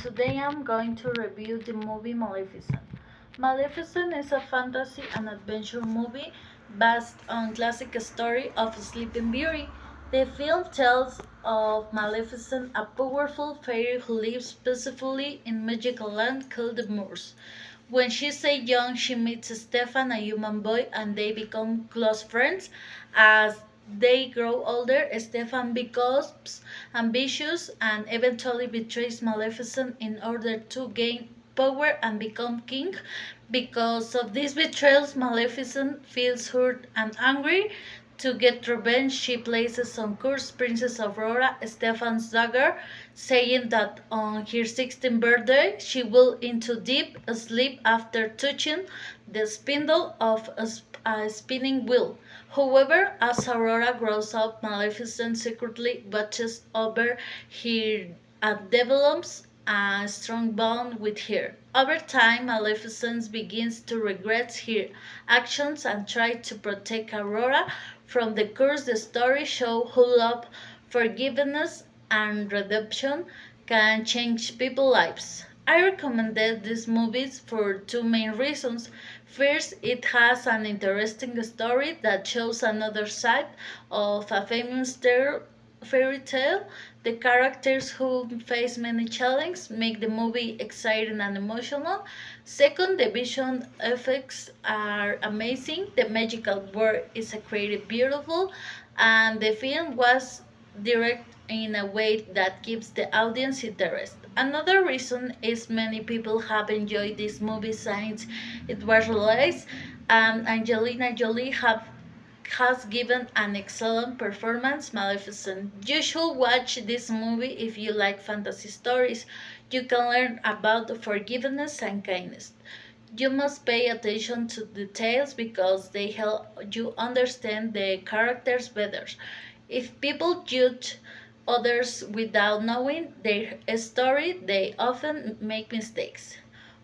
today I'm going to review the movie Maleficent. Maleficent is a fantasy and adventure movie based on classic story of Sleeping Beauty. The film tells of Maleficent, a powerful fairy who lives peacefully in magical land called the Moors. When she's a young, she meets Stefan, a human boy, and they become close friends. As they grow older, Stefan becomes ambitious and eventually betrays Maleficent in order to gain power and become king. Because of these betrayals, Maleficent feels hurt and angry. To get revenge, she places on curse Princess Aurora, Stefan's dagger, saying that on her 16th birthday she will into deep sleep after touching the spindle of a spinning wheel. However, as Aurora grows up, Maleficent secretly watches over her and develops a strong bond with her. Over time, Maleficent begins to regret her actions and try to protect Aurora from the curse. The story shows how love, forgiveness, and redemption can change people's lives. I recommended these movies for two main reasons. First, it has an interesting story that shows another side of a famous fairy tale. The characters who face many challenges make the movie exciting and emotional. Second, the visual effects are amazing. The magical world is created beautiful, and the film was direct in a way that keeps the audience interested. Another reason is many people have enjoyed this movie since it was released, and Angelina Jolie has given an excellent performance. Maleficent. You should watch this movie if you like fantasy stories. You can learn about forgiveness and kindness. You must pay attention to details because they help you understand the characters better. If people judge others without knowing their story, they often make mistakes.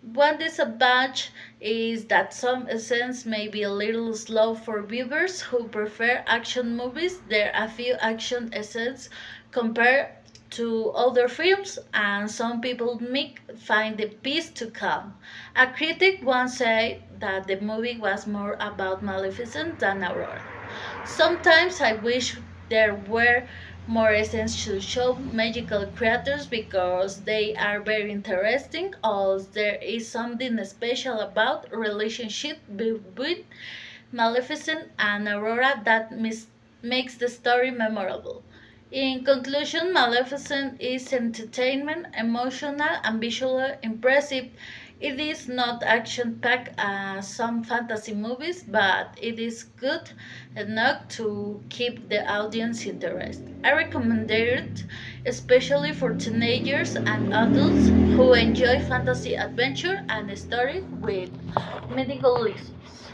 One disadvantage is that some scenes may be a little slow for viewers who prefer action movies. There are a few action scenes compared to other films, and some people may find the piece too calm. A critic once said that the movie was more about Maleficent than Aurora. Sometimes I wish there were more scenes to show magical creatures because they are very interesting, or there is something special about relationship between Maleficent and Aurora that makes the story memorable. In conclusion, Maleficent is entertainment, emotional, and visually impressive. It is not action packed as some fantasy movies, but it is good enough to keep the audience interested. I recommend it especially for teenagers and adults who enjoy fantasy adventure and stories with medical lessons.